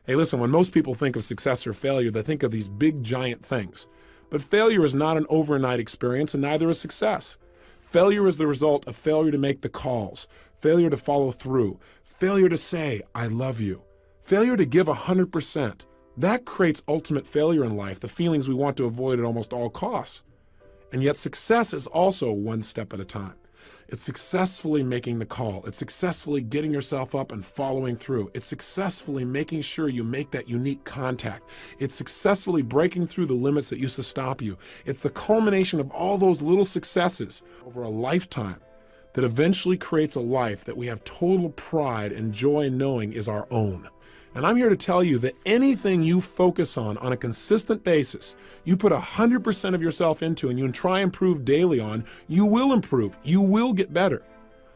Hey, listen, when most people think of success or failure, they think of these big, giant things. But failure is not an overnight experience, and neither is success. Failure is the result of failure to make the calls, failure to follow through, failure to say, I love you, failure to give 100%. That creates ultimate failure in life, the feelings we want to avoid at almost all costs. And yet success is also one step at a time. It's successfully making the call. It's successfully getting yourself up and following through. It's successfully making sure you make that unique contact. It's successfully breaking through the limits that used to stop you. It's the culmination of all those little successes over a lifetime that eventually creates a life that we have total pride and joy in knowing is our own. And I'm here to tell you that anything you focus on a consistent basis, you put 100% of yourself into and you try and improve daily on, you will improve. You will get better.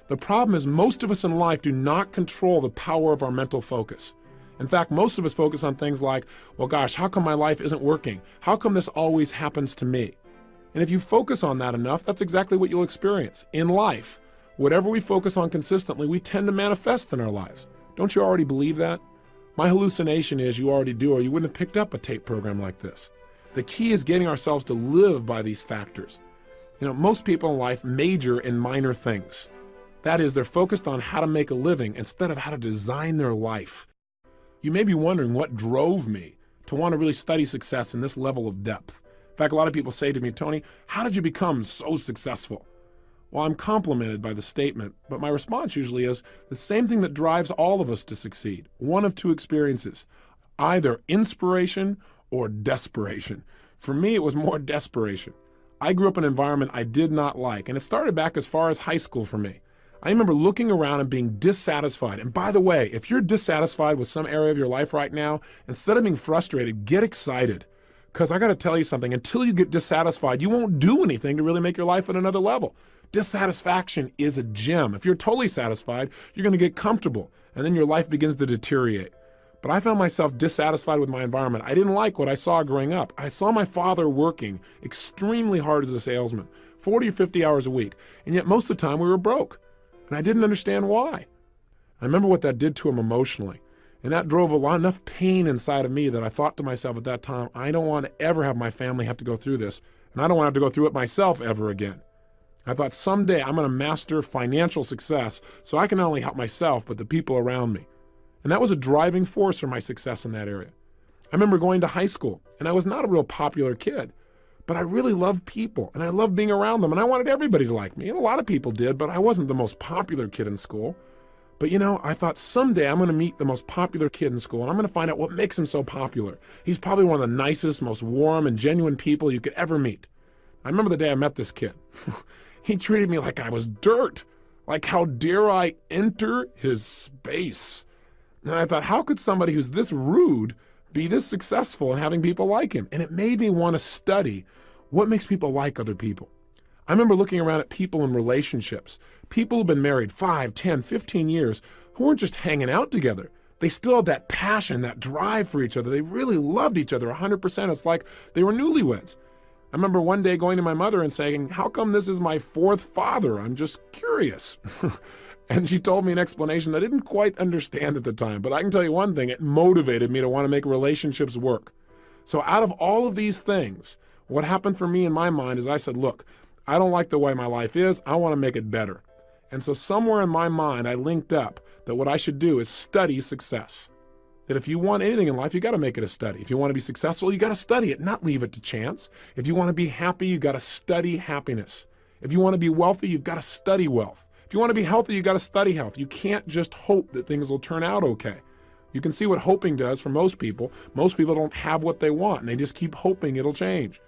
The problem is most of us in life do not control the power of our mental focus. In fact, most of us focus on things like, well, gosh, how come my life isn't working? How come this always happens to me? And if you focus on that enough, that's exactly what you'll experience. In life, whatever we focus on consistently, we tend to manifest in our lives. Don't you already believe that? My hallucination is you already do, or you wouldn't have picked up a tape program like this. The key is getting ourselves to live by these factors. Most people in life major in minor things. That is, they're focused on how to make a living instead of how to design their life. You may be wondering what drove me to want to really study success in this level of depth. In fact, a lot of people say to me, Tony, how did you become so successful? Well, I'm complimented by the statement, but my response usually is the same thing that drives all of us to succeed. One of two experiences, either inspiration or desperation. For me, it was more desperation. I grew up in an environment I did not like, and it started back as far as high school for me. I remember looking around and being dissatisfied. And by the way, if you're dissatisfied with some area of your life right now, instead of being frustrated, get excited. Because I got to tell you something, until you get dissatisfied, you won't do anything to really make your life at another level. Dissatisfaction is a gem. If you're totally satisfied, you're going to get comfortable, and then your life begins to deteriorate. But I found myself dissatisfied with my environment. I didn't like what I saw growing up. I saw my father working extremely hard as a salesman, 40 or 50 hours a week, and yet most of the time we were broke, and I didn't understand why. I remember what that did to him emotionally, and that drove enough pain inside of me that I thought to myself at that time, I don't want to ever have my family have to go through this, and I don't want to have to go through it myself ever again. I thought someday I'm going to master financial success so I can not only help myself, but the people around me. And that was a driving force for my success in that area. I remember going to high school, and I was not a real popular kid, but I really loved people, and I loved being around them, and I wanted everybody to like me. And a lot of people did, but I wasn't the most popular kid in school. But I thought someday I'm going to meet the most popular kid in school, and I'm going to find out what makes him so popular. He's probably one of the nicest, most warm and genuine people you could ever meet. I remember the day I met this kid. He treated me like I was dirt. Like, how dare I enter his space? And I thought, how could somebody who's this rude be this successful and having people like him? And it made me want to study what makes people like other people. I remember looking around at people in relationships, people who've been married 5, 10, 15 years, who weren't just hanging out together. They still had that passion, that drive for each other. They really loved each other 100%. It's like they were newlyweds. I remember one day going to my mother and saying, how come this is my fourth father? I'm just curious. And she told me an explanation that I didn't quite understand at the time. But I can tell you one thing, it motivated me to want to make relationships work. So out of all of these things, what happened for me in my mind is I said, look, I don't like the way my life is. I want to make it better. And so somewhere in my mind, I linked up that what I should do is study success. That if you want anything in life, you got to make it a study. If you want to be successful, you got to study it, not leave it to chance. If you want to be happy, you got to study happiness. If you want to be wealthy, you've got to study wealth. If you want to be healthy, you got to study health. You can't just hope that things will turn out okay. You can see what hoping does for most people. Most people don't have what they want, and they just keep hoping it'll change.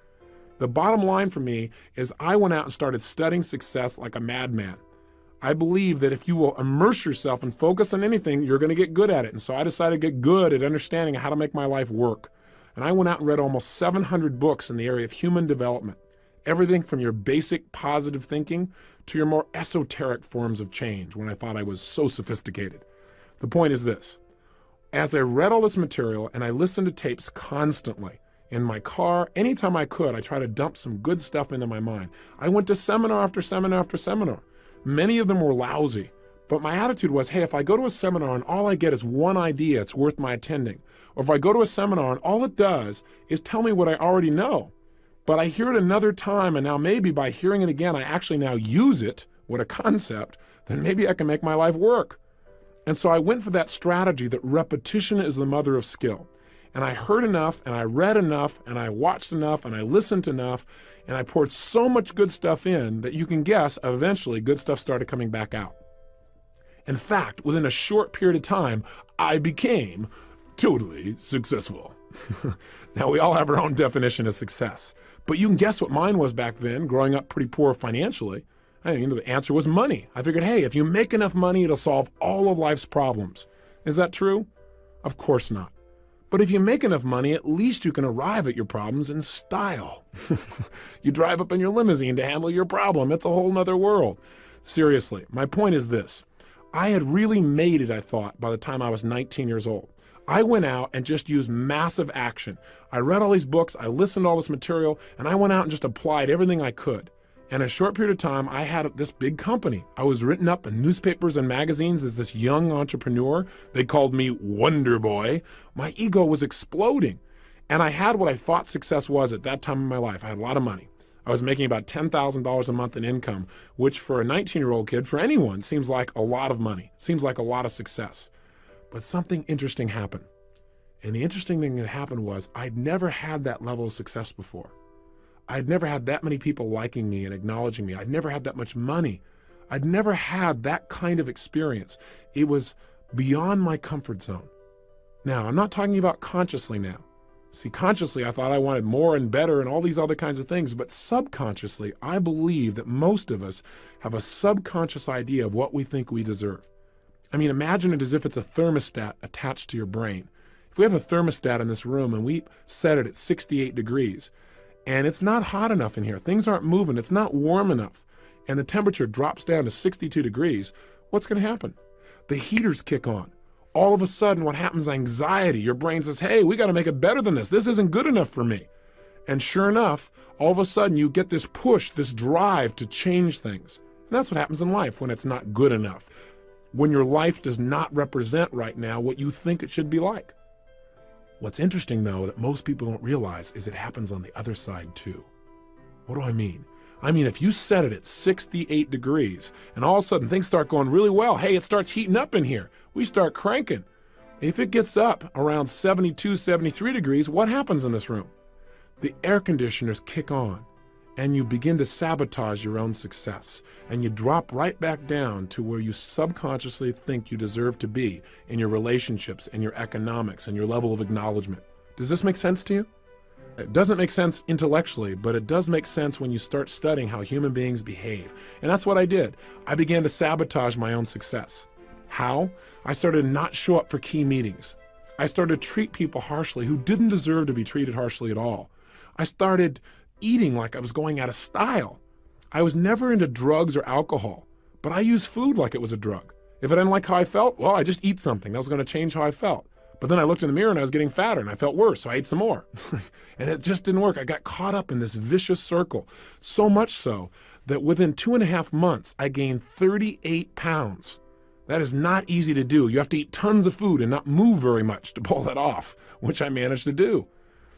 The bottom line for me is I went out and started studying success like a madman. I believe that if you will immerse yourself and focus on anything, you're going to get good at it. And so I decided to get good at understanding how to make my life work. And I went out and read almost 700 books in the area of human development. Everything from your basic positive thinking to your more esoteric forms of change when I thought I was so sophisticated. The point is this. As I read all this material and I listened to tapes constantly, in my car, anytime I could, I tried to dump some good stuff into my mind. I went to seminar after seminar after seminar. Many of them were lousy, But my attitude was, hey, if I go to a seminar and all I get is one idea, it's worth my attending. Or if I go to a seminar and all it does is tell me what I already know, but I hear it another time, and now maybe by hearing it again, I actually now use it, what a concept, then maybe I can make my life work. And so I went for that strategy that repetition is the mother of skill. And I heard enough, and I read enough, and I watched enough, and I listened enough, and I poured so much good stuff in that you can guess eventually good stuff started coming back out. In fact, within a short period of time, I became totally successful. Now, we all have our own definition of success, but you can guess what mine was back then, growing up pretty poor financially. I mean, the answer was money. I figured, hey, if you make enough money, it'll solve all of life's problems. Is that true? Of course not. But if you make enough money, at least you can arrive at your problems in style. You drive up in your limousine to handle your problem. It's a whole nother world. Seriously, my point is this. I had really made it, I thought, by the time I was 19 years old. I went out and just used massive action. I read all these books, I listened to all this material, and I went out and just applied everything I could. And in a short period of time, I had this big company. I was written up in newspapers and magazines as this young entrepreneur. They called me Wonder Boy. My ego was exploding. And I had what I thought success was at that time in my life. I had a lot of money. I was making about $10,000 a month in income, which for a 19-year-old kid, for anyone, seems like a lot of money, seems like a lot of success. But something interesting happened. And the interesting thing that happened was I'd never had that level of success before. I'd never had that many people liking me and acknowledging me. I'd never had that much money. I'd never had that kind of experience. It was beyond my comfort zone. Now, I'm not talking about consciously now. See, consciously, I thought I wanted more and better and all these other kinds of things, but subconsciously, I believe that most of us have a subconscious idea of what we think we deserve. I mean, imagine it as if it's a thermostat attached to your brain. If we have a thermostat in this room and we set it at 68 degrees, and it's not hot enough in here, things aren't moving, it's not warm enough, and the temperature drops down to 62 degrees, what's going to happen? The heaters kick on. All of a sudden, what happens? Anxiety. Your brain says, hey, we got to make it better than this. This isn't good enough for me. And sure enough, all of a sudden, you get this push, this drive to change things. And that's what happens in life when it's not good enough. When your life does not represent right now what you think it should be like. What's interesting, though, that most people don't realize is it happens on the other side, too. What do I mean? I mean, if you set it at 68 degrees and all of a sudden things start going really well, hey, it starts heating up in here. We start cranking. If it gets up around 72, 73 degrees, what happens in this room? The air conditioners kick on and you begin to sabotage your own success. And you drop right back down to where you subconsciously think you deserve to be in your relationships and your economics and your level of acknowledgement. Does this make sense to you? It doesn't make sense intellectually, but it does make sense when you start studying how human beings behave. And that's what I did. I began to sabotage my own success. How? I started to not show up for key meetings. I started to treat people harshly who didn't deserve to be treated harshly at all. I started eating like I was going out of style. I was never into drugs or alcohol, but I used food like it was a drug. If I didn't like how I felt, well, I just eat something. That was going to change how I felt. But then I looked in the mirror and I was getting fatter and I felt worse, so I ate some more. And it just didn't work. I got caught up in this vicious circle, so much so that within 2.5 months, I gained 38 pounds. That is not easy to do. You have to eat tons of food and not move very much to pull that off, which I managed to do.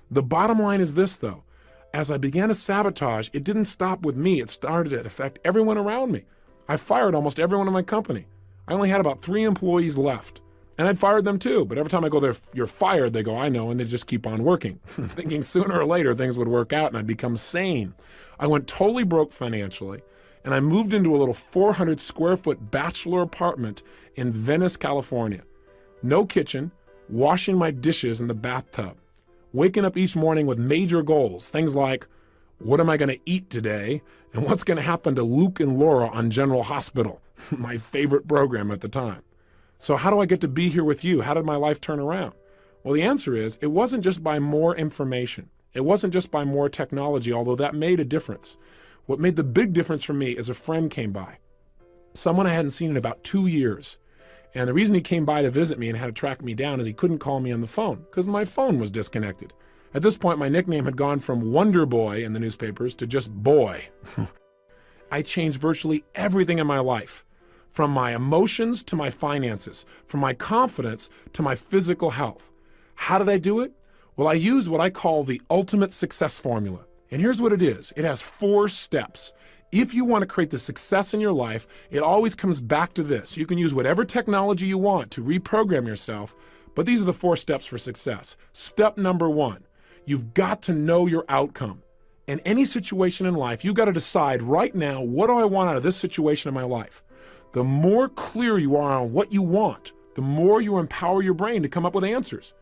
The bottom line is this, though. As I began to sabotage, it didn't stop with me. It started to affect everyone around me. I fired almost everyone in my company. I only had about 3 employees left. And I'd fired them too, but every time I go there, you're fired, they go, I know, and they just keep on working, thinking sooner or later things would work out and I'd become sane. I went totally broke financially, and I moved into a little 400 square foot bachelor apartment in Venice, California. No kitchen, washing my dishes in the bathtub, waking up each morning with major goals, things like, what am I going to eat today, and what's going to happen to Luke and Laura on General Hospital, my favorite program at the time. So how do I get to be here with you? How did my life turn around? Well, the answer is it wasn't just by more information. It wasn't just by more technology, although that made a difference. What made the big difference for me is a friend came by, someone I hadn't seen in about 2 years. And the reason he came by to visit me and had to track me down is he couldn't call me on the phone because my phone was disconnected. At this point, my nickname had gone from Wonder Boy in the newspapers to just Boy. I changed virtually everything in my life. from my emotions to my finances, from my confidence to my physical health. How did I do it? Well, I used what I call the ultimate success formula. And here's what it is. It has 4 steps. If you want to create the success in your life, it always comes back to this. You can use whatever technology you want to reprogram yourself, but these are the 4 steps for success. Step number 1, you've got to know your outcome. In any situation in life, you've got to decide right now, what do I want out of this situation in my life? The more clear you are on what you want, the more you empower your brain to come up with answers.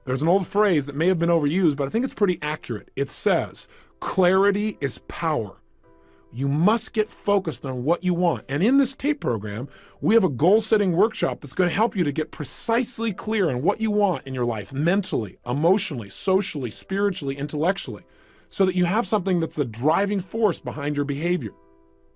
There's an old phrase that may have been overused, but I think it's pretty accurate. It says, clarity is power. You must get focused on what you want. And in this tape program, we have a goal-setting workshop that's going to help you to get precisely clear on what you want in your life, mentally, emotionally, socially, spiritually, intellectually, so that you have something that's the driving force behind your behavior.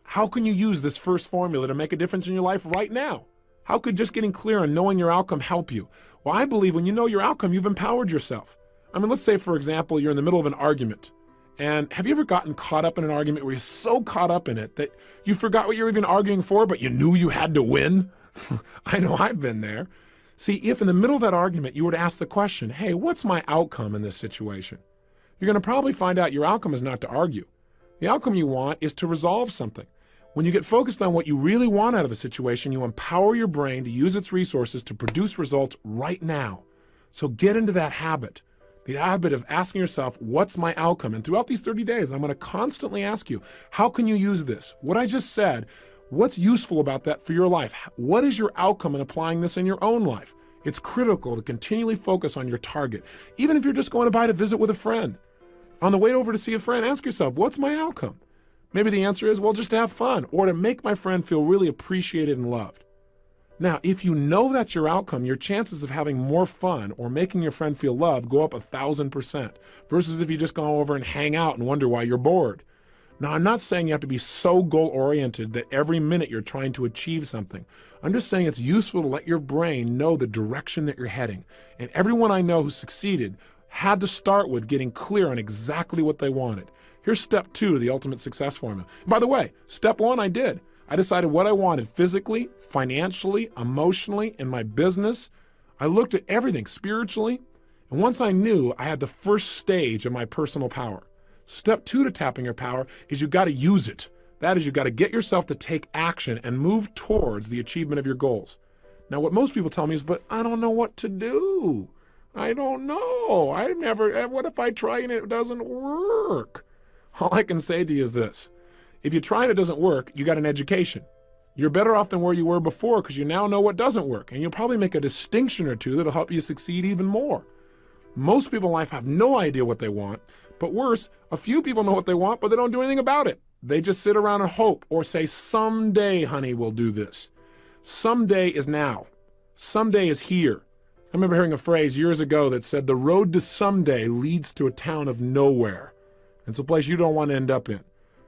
How can you use this first formula to make a difference in your life right now? How could just getting clear on knowing your outcome help you? Well, I believe when you know your outcome, you've empowered yourself. I mean, let's say, for example, you're in the middle of an argument. And have you ever gotten caught up in an argument where you're so caught up in it that you forgot what you're even arguing for, but you knew you had to win? I know I've been there. See, if in the middle of that argument you were to ask the question, hey, what's my outcome in this situation? You're going to probably find out your outcome is not to argue. The outcome you want is to resolve something. When you get focused on what you really want out of a situation, you empower your brain to use its resources to produce results right now. So get into that habit. The habit of asking yourself, what's my outcome? And throughout these 30 days, I'm going to constantly ask you, how can you use this? What I just said, what's useful about that for your life? What is your outcome in applying this in your own life? It's critical to continually focus on your target, even if you're just going to visit with a friend. On the way over to see a friend, ask yourself, what's my outcome? Maybe the answer is, well, just to have fun or to make my friend feel really appreciated and loved. Now, if you know that's your outcome, your chances of having more fun or making your friend feel loved go up 1,000% versus if you just go over and hang out and wonder why you're bored. Now, I'm not saying you have to be so goal-oriented that every minute you're trying to achieve something. I'm just saying it's useful to let your brain know the direction that you're heading. And everyone I know who succeeded had to start with getting clear on exactly what they wanted. Here's step 2 of the ultimate success formula. By the way, step 1 I did. I decided what I wanted physically, financially, emotionally, in my business. I looked at everything spiritually. And once I knew, I had the first stage of my personal power. Step 2 to tapping your power is you got to use it. That is, you got to get yourself to take action and move towards the achievement of your goals. Now, what most people tell me is, but I don't know what to do. I don't know. What if I try and it doesn't work? All I can say to you is this. If you try and it doesn't work, you got an education. You're better off than where you were before because you now know what doesn't work. And you'll probably make a distinction or two that'll help you succeed even more. Most people in life have no idea what they want. But worse, a few people know what they want, but they don't do anything about it. They just sit around and hope or say, someday, honey, we'll do this. Someday is now. Someday is here. I remember hearing a phrase years ago that said, the road to someday leads to a town of nowhere. It's a place you don't want to end up in.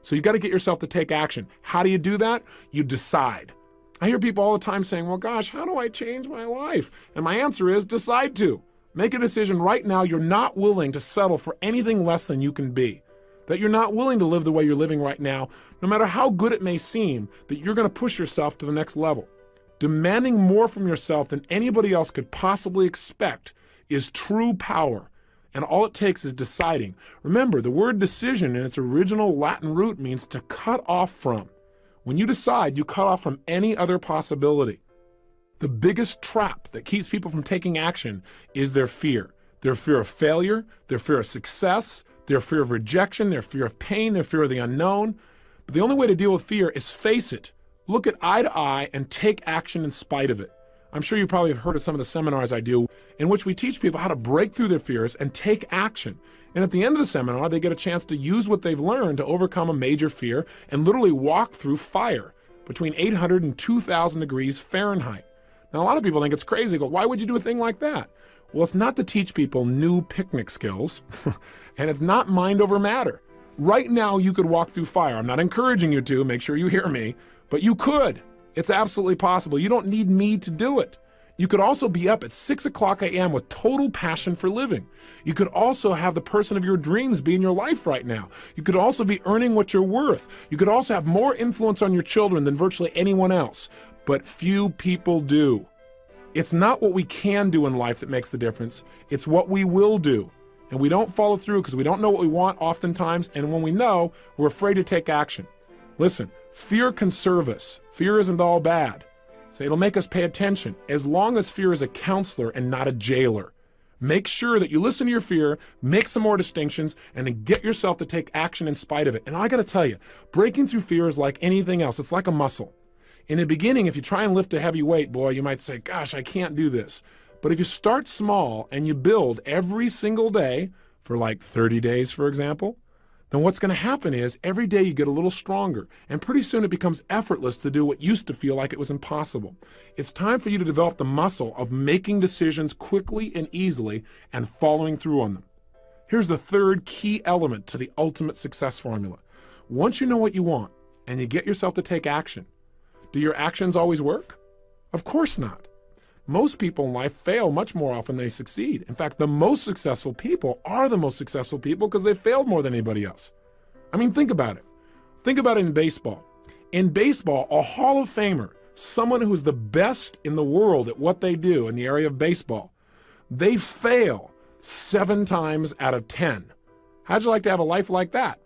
So you got to get yourself to take action. How do you do that? You decide. I hear people all the time saying, well, gosh, how do I change my life? And my answer is decide to. Make a decision right now you're not willing to settle for anything less than you can be. That you're not willing to live the way you're living right now, no matter how good it may seem, that you're going to push yourself to the next level. Demanding more from yourself than anybody else could possibly expect is true power. And all it takes is deciding. Remember, the word decision in its original Latin root means to cut off from. When you decide, you cut off from any other possibility. The biggest trap that keeps people from taking action is their fear. Their fear of failure, their fear of success, their fear of rejection, their fear of pain, their fear of the unknown. But the only way to deal with fear is face it. Look it eye to eye and take action in spite of it. I'm sure you probably have heard of some of the seminars I do in which we teach people how to break through their fears and take action. And at the end of the seminar, they get a chance to use what they've learned to overcome a major fear and literally walk through fire between 800 and 2,000 degrees Fahrenheit. Now, a lot of people think it's crazy. They go, why would you do a thing like that? Well, it's not to teach people new picnic skills, and it's not mind over matter. Right now, you could walk through fire. I'm not encouraging you to, make sure you hear me, but you could. It's absolutely possible. You don't need me to do it. You could also be up at 6 o'clock a.m. with total passion for living. You could also have the person of your dreams be in your life right now. You could also be earning what you're worth. You could also have more influence on your children than virtually anyone else. but few people do. It's not what we can do in life that makes the difference. It's what we will do. And we don't follow through because we don't know what we want oftentimes, and when we know, we're afraid to take action. Listen, fear can serve us. Fear isn't all bad. So it'll make us pay attention, as long as fear is a counselor and not a jailer. Make sure that you listen to your fear, make some more distinctions, and then get yourself to take action in spite of it. And I gotta tell you, breaking through fear is like anything else. It's like a muscle. In the beginning, if you try and lift a heavy weight, boy, you might say, gosh, I can't do this. But if you start small and you build every single day for like 30 days, for example, then what's going to happen is every day you get a little stronger, and pretty soon it becomes effortless to do what used to feel like it was impossible. It's time for you to develop the muscle of making decisions quickly and easily and following through on them. Here's the third key element to the ultimate success formula. Once you know what you want and you get yourself to take action, do your actions always work? Of course not. Most people in life fail much more often than they succeed. In fact, the most successful people are the most successful people because they failed more than anybody else. I mean, think about it. Think about it in baseball. In baseball, a Hall of Famer, someone who is the best in the world at what they do in the area of baseball, they fail 7 times out of 10. How'd you like to have a life like that?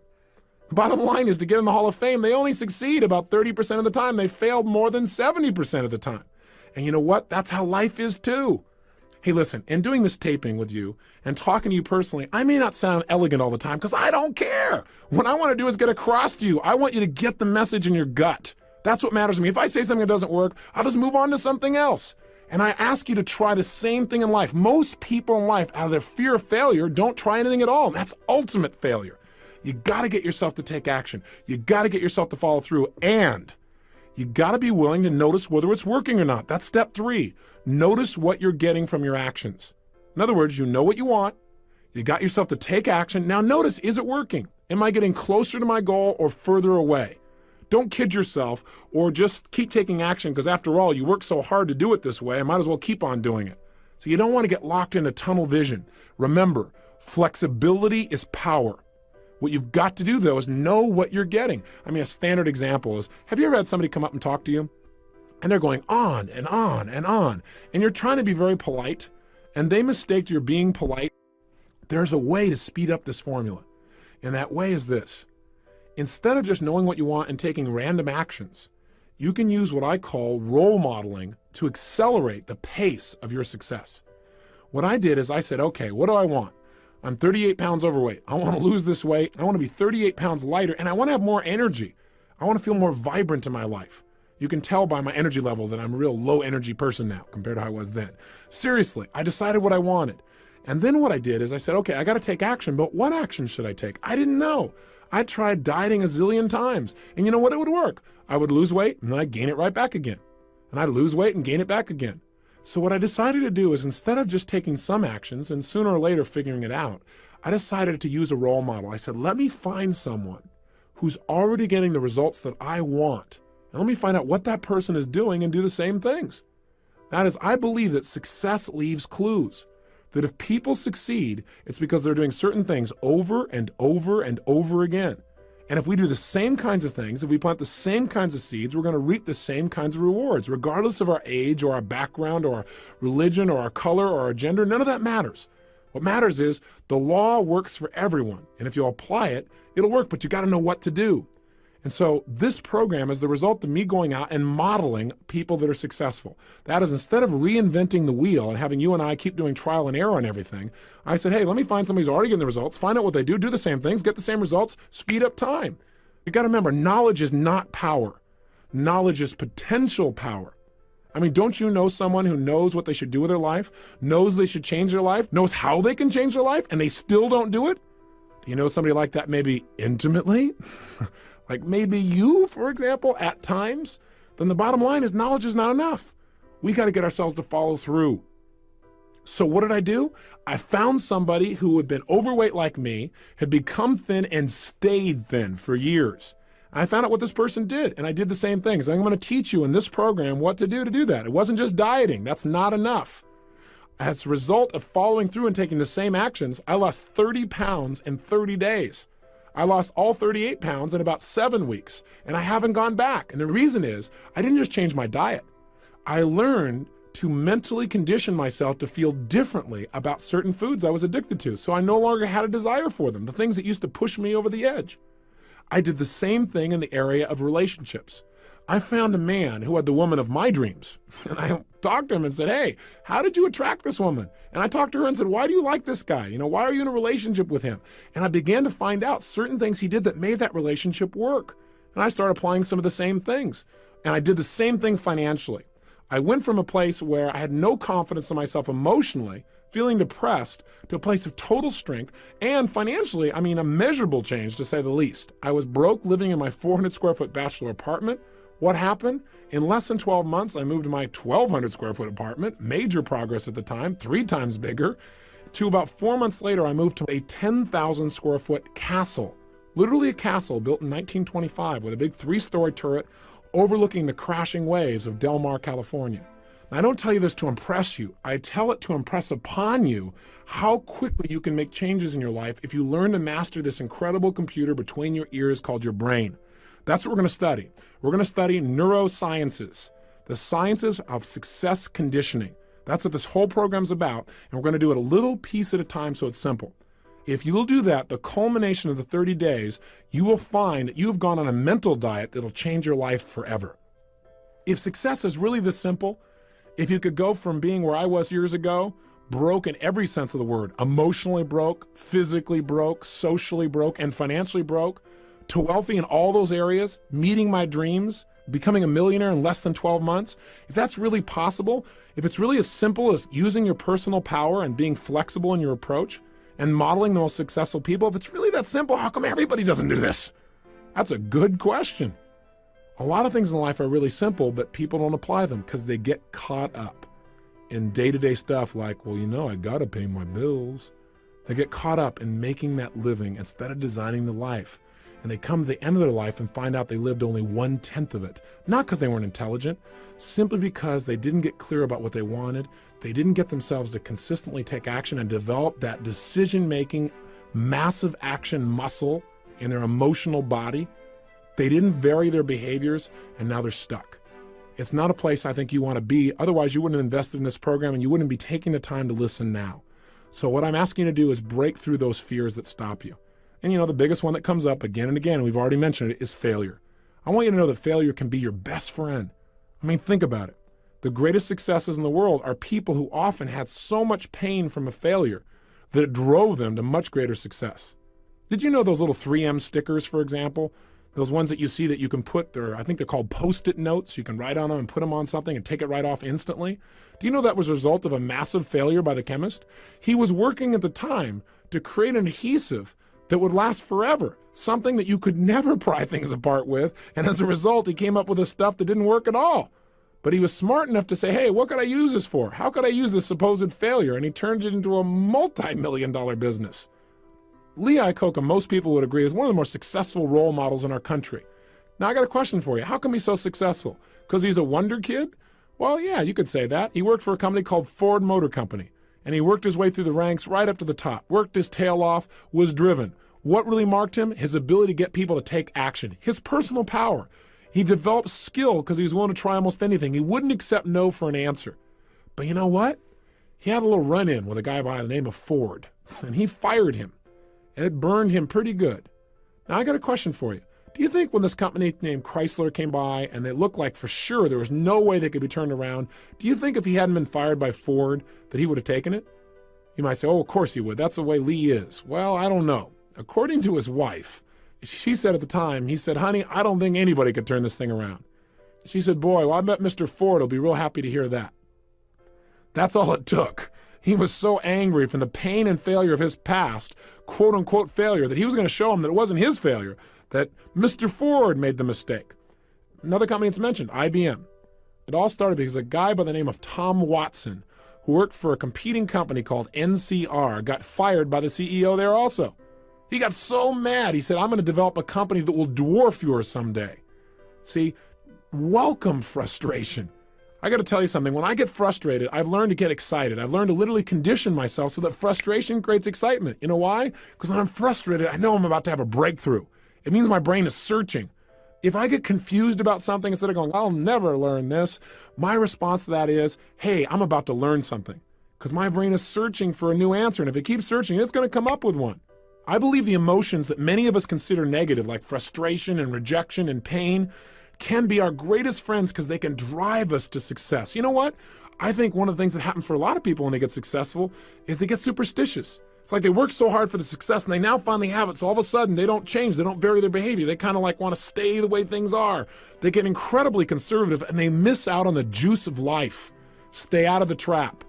The bottom line is, to get in the Hall of Fame, they only succeed about 30% of the time. They failed more than 70% of the time. And you know what? That's how life is too. Hey, listen, in doing this taping with you and talking to you personally, I may not sound elegant all the time because I don't care. What I want to do is get across to you. I want you to get the message in your gut. That's what matters to me. If I say something that doesn't work, I'll just move on to something else. And I ask you to try the same thing in life. Most people in life, out of their fear of failure, don't try anything at all. And that's ultimate failure. You got to get yourself to take action. You got to get yourself to follow through, and you got to be willing to notice whether it's working or not. That's step 3. Notice what you're getting from your actions. In other words, you know what you want. You got yourself to take action. Now notice, is it working? Am I getting closer to my goal or further away? Don't kid yourself or just keep taking action because, after all, you work so hard to do it this way, I might as well keep on doing it. So you don't want to get locked into tunnel vision. Remember, flexibility is power. What you've got to do, though, is know what you're getting. I mean, a standard example is, have you ever had somebody come up and talk to you? And they're going on and on and on. And you're trying to be very polite, and they mistake you're being polite. There's a way to speed up this formula. And that way is this. Instead of just knowing what you want and taking random actions, you can use what I call role modeling to accelerate the pace of your success. What I did is I said, okay, what do I want? I'm 38 pounds overweight. I want to lose this weight. I want to be 38 pounds lighter, and I want to have more energy. I want to feel more vibrant in my life. You can tell by my energy level that I'm a real low energy person now compared to how I was then. Seriously, I decided what I wanted. And then what I did is I said, okay, I got to take action, but what action should I take? I didn't know. I tried dieting a zillion times, and you know what? It would work. I would lose weight, and then I'd gain it right back again. And I'd lose weight and gain it back again. So what I decided to do is, instead of just taking some actions and sooner or later figuring it out, I decided to use a role model. I said, let me find someone who's already getting the results that I want. And let me find out what that person is doing and do the same things. That is, I believe that success leaves clues. That if people succeed, it's because they're doing certain things over and over and over again. And if we do the same kinds of things, if we plant the same kinds of seeds, we're going to reap the same kinds of rewards, regardless of our age or our background or our religion or our color or our gender. None of that matters. What matters is the law works for everyone. And if you apply it, it'll work, but you got to know what to do. And so this program is the result of me going out and modeling people that are successful. That is, instead of reinventing the wheel and having you and I keep doing trial and error on everything, I said, hey, let me find somebody who's already getting the results, find out what they do the same things, get the same results, speed up time. You got to remember, knowledge is not power. Knowledge is potential power. I mean, don't you know someone who knows what they should do with their life, knows they should change their life, knows how they can change their life, and they still don't do it? Do you know somebody like that maybe intimately? Like maybe you, for example, at times? Then the bottom line is knowledge is not enough. We got to get ourselves to follow through. So what did I do? I found somebody who had been overweight like me, had become thin and stayed thin for years. I found out what this person did, and I did the same things. I'm going to teach you in this program what to do that. It wasn't just dieting. That's not enough. As a result of following through and taking the same actions, I lost 30 pounds in 30 days. I lost all 38 pounds in about 7 weeks, and I haven't gone back. And the reason is I didn't just change my diet. I learned to mentally condition myself to feel differently about certain foods I was addicted to, so I no longer had a desire for them, the things that used to push me over the edge. I did the same thing in the area of relationships. I found a man who had the woman of my dreams, and I talked to him and said, hey, how did you attract this woman? And I talked to her and said, why do you like this guy? Why are you in a relationship with him? And I began to find out certain things he did that made that relationship work. And I started applying some of the same things. And I did the same thing financially. I went from a place where I had no confidence in myself emotionally, feeling depressed, to a place of total strength, and financially, a measurable change to say the least. I was broke, living in my 400 square foot bachelor apartment. What happened? In less than 12 months, I moved to my 1,200 square foot apartment, major progress at the time, 3 times bigger, to about 4 months later, I moved to a 10,000 square foot castle, literally a castle built in 1925 with a big 3-story turret overlooking the crashing waves of Del Mar, California. Now, I don't tell you this to impress you. I tell it to impress upon you how quickly you can make changes in your life if you learn to master this incredible computer between your ears called your brain. That's what we're going to study. We're going to study neurosciences, the sciences of success conditioning. That's what this whole program's about, and we're going to do it a little piece at a time so it's simple. If you'll do that, the culmination of the 30 days, you will find that you have gone on a mental diet that'll change your life forever. If success is really this simple, if you could go from being where I was years ago, broke in every sense of the word, emotionally broke, physically broke, socially broke, and financially broke, to wealthy in all those areas, meeting my dreams, becoming a millionaire in less than 12 months, if that's really possible, if it's really as simple as using your personal power and being flexible in your approach and modeling the most successful people, if it's really that simple, how come everybody doesn't do this? That's a good question. A lot of things in life are really simple, but people don't apply them because they get caught up in day-to-day stuff like, well, I gotta pay my bills. They get caught up in making that living instead of designing the life. And they come to the end of their life and find out they lived only 1/10 of it. Not because they weren't intelligent, simply because they didn't get clear about what they wanted. They didn't get themselves to consistently take action and develop that decision-making, massive action muscle in their emotional body. They didn't vary their behaviors, and now they're stuck. It's not a place I think you want to be. Otherwise, you wouldn't have invested in this program, and you wouldn't be taking the time to listen now. So what I'm asking you to do is break through those fears that stop you. And the biggest one that comes up again and again, and we've already mentioned it, is failure. I want you to know that failure can be your best friend. Think about it. The greatest successes in the world are people who often had so much pain from a failure that it drove them to much greater success. Did you know those little 3M stickers, for example? Those ones that you see that you can put, I think they're called Post-it notes. You can write on them and put them on something and take it right off instantly. Do you know that was a result of a massive failure by the chemist? He was working at the time to create an adhesive that would last forever, something that you could never pry things apart with, and as a result, he came up with this stuff that didn't work at all. But he was smart enough to say, hey, what could I use this for? How could I use this supposed failure? And he turned it into a multi-million-dollar business. Lee Iacocca, most people would agree, is one of the more successful role models in our country. Now, I got a question for you. How come he's so successful? Because he's a wonder kid? Well, yeah, you could say that. He worked for a company called Ford Motor Company. And he worked his way through the ranks right up to the top, worked his tail off, was driven. What really marked him? His ability to get people to take action, his personal power. He developed skill because he was willing to try almost anything. He wouldn't accept no for an answer. But you know what? He had a little run-in with a guy by the name of Ford, and he fired him, and it burned him pretty good. Now, I got a question for you. Do you think when this company named Chrysler came by and they looked like for sure there was no way they could be turned around, do you think if he hadn't been fired by Ford that he would have taken it? You might say, oh, of course he would. That's the way Lee is. Well, I don't know. According to his wife, she said at the time, he said, honey, I don't think anybody could turn this thing around. She said, boy, well, I bet Mr. Ford will be real happy to hear that. That's all it took. He was so angry from the pain and failure of his past, quote unquote failure, that he was going to show him that it wasn't his failure, that Mr. Ford made the mistake. Another company that's mentioned, IBM. It all started because a guy by the name of Tom Watson, who worked for a competing company called NCR, got fired by the CEO there also. He got so mad, he said, I'm going to develop a company that will dwarf yours someday. See, welcome frustration. I got to tell you something. When I get frustrated, I've learned to get excited. I've learned to literally condition myself so that frustration creates excitement. You know why? Because when I'm frustrated, I know I'm about to have a breakthrough. It means my brain is searching. If I get confused about something, instead of going, I'll never learn this, my response to that is, hey, I'm about to learn something. Because my brain is searching for a new answer. And if it keeps searching, it's going to come up with one. I believe the emotions that many of us consider negative, like frustration and rejection and pain, can be our greatest friends because they can drive us to success. You know what? I think one of the things that happens for a lot of people when they get successful is they get superstitious. It's like they work so hard for the success and they now finally have it. So all of a sudden they don't change. They don't vary their behavior. They kind of like want to stay the way things are. They get incredibly conservative and they miss out on the juice of life. Stay out of the trap.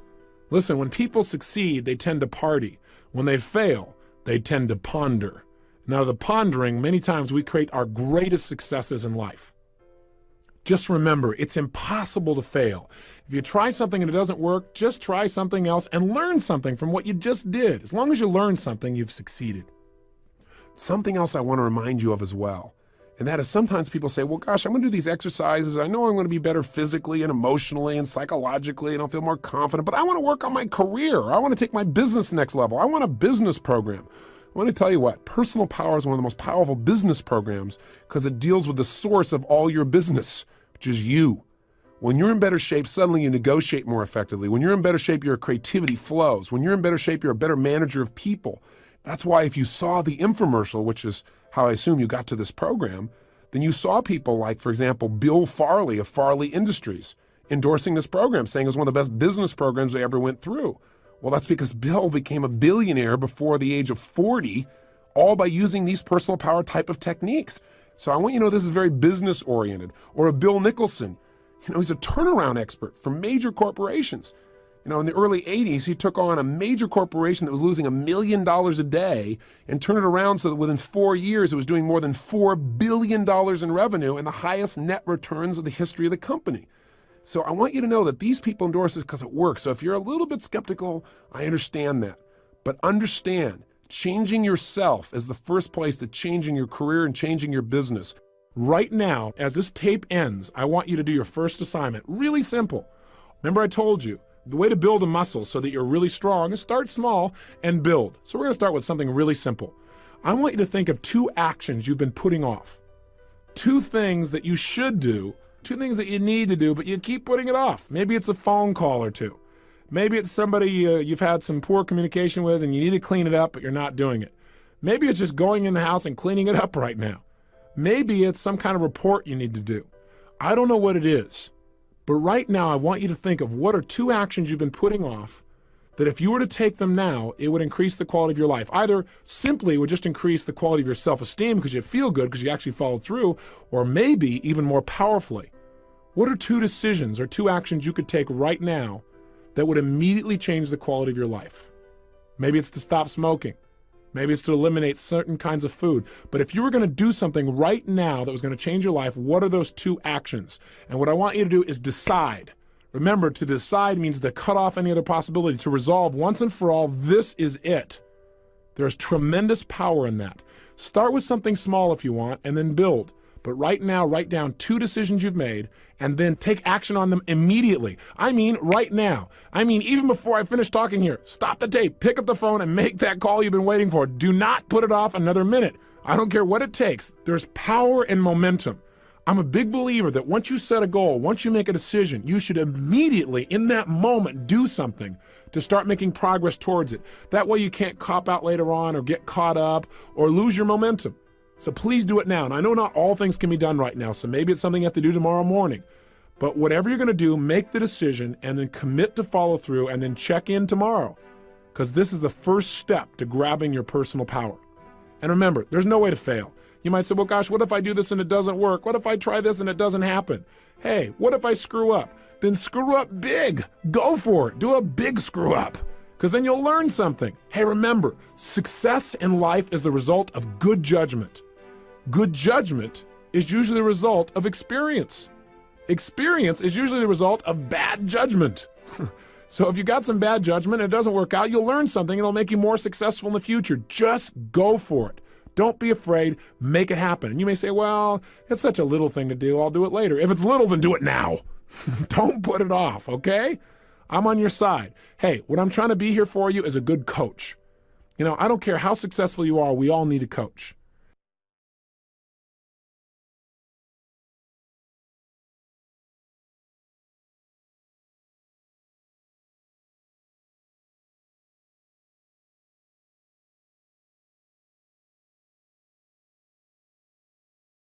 Listen, when people succeed, they tend to party. When they fail, they tend to ponder. Now, the pondering, many times we create our greatest successes in life. Just remember, it's impossible to fail. If you try something and it doesn't work, just try something else and learn something from what you just did. As long as you learn something, you've succeeded. Something else I want to remind you of as well, and that is sometimes people say, well, gosh, I'm going to do these exercises. I know I'm going to be better physically and emotionally and psychologically, and I'll feel more confident, but I want to work on my career. I want to take my business next level. I want a business program. I want to tell you what, personal power is one of the most powerful business programs because it deals with the source of all your business, which is you. When you're in better shape, suddenly you negotiate more effectively. When you're in better shape, your creativity flows. When you're in better shape, you're a better manager of people. That's why if you saw the infomercial, which is how I assume you got to this program, then you saw people like, for example, Bill Farley of Farley Industries endorsing this program, saying it was one of the best business programs they ever went through. Well, that's because Bill became a billionaire before the age of 40, all by using these personal power type of techniques. So I want you to know this is very business oriented. Or a Bill Nicholson, he's a turnaround expert for major corporations. In the early 80s, he took on a major corporation that was losing $1 million a day and turned it around so that within 4 years, it was doing more than $4 billion in revenue and the highest net returns of the history of the company. So I want you to know that these people endorse this because it works. So if you're a little bit skeptical, I understand that. But understand, changing yourself is the first place to changing your career and changing your business. Right now, as this tape ends, I want you to do your first assignment. Really simple. Remember I told you, the way to build a muscle so that you're really strong is start small and build. So we're going to start with something really simple. I want you to think of 2 actions you've been putting off. 2 things that you should do, 2 things that you need to do, but you keep putting it off. Maybe it's a phone call or 2. Maybe it's somebody you've had some poor communication with and you need to clean it up, but you're not doing it. Maybe it's just going in the house and cleaning it up right now. Maybe it's some kind of report you need to do. I don't know what it is. But right now, I want you to think of what are 2 actions you've been putting off that if you were to take them now, it would increase the quality of your life. Either simply it would just increase the quality of your self-esteem because you feel good because you actually followed through, or maybe even more powerfully, what are 2 decisions or 2 actions you could take right now that would immediately change the quality of your life? Maybe it's to stop smoking. Maybe it's to eliminate certain kinds of food. But if you were going to do something right now that was going to change your life, what are those 2 actions? And what I want you to do is decide. Remember, to decide means to cut off any other possibility, to resolve once and for all, this is it. There's tremendous power in that. Start with something small if you want, and then build. But right now, write down 2 decisions you've made, and then take action on them immediately. I mean, right now. I mean, even before I finish talking here, stop the tape, pick up the phone, and make that call you've been waiting for. Do not put it off another minute. I don't care what it takes. There's power and momentum. I'm a big believer that once you set a goal, once you make a decision, you should immediately, in that moment, do something to start making progress towards it. That way you can't cop out later on or get caught up or lose your momentum. So please do it now. And I know not all things can be done right now, so maybe it's something you have to do tomorrow morning. But whatever you're going to do, make the decision and then commit to follow through and then check in tomorrow, because this is the first step to grabbing your personal power. And remember, there's no way to fail. You might say, well, gosh, what if I do this and it doesn't work? What if I try this and it doesn't happen? Hey, what if I screw up? Then screw up big. Go for it. Do a big screw up, because then you'll learn something. Hey, remember, success in life is the result of good judgment. Good judgment is usually the result of experience. Experience is usually the result of bad judgment. So if you got some bad judgment and it doesn't work out, you'll learn something and it'll make you more successful in the future. Just go for it. Don't be afraid. Make it happen. And you may say, well, it's such a little thing to do. I'll do it later. If it's little, then do it now. Don't put it off, okay? I'm on your side. Hey, what I'm trying to be here for you is a good coach. I don't care how successful you are, we all need a coach.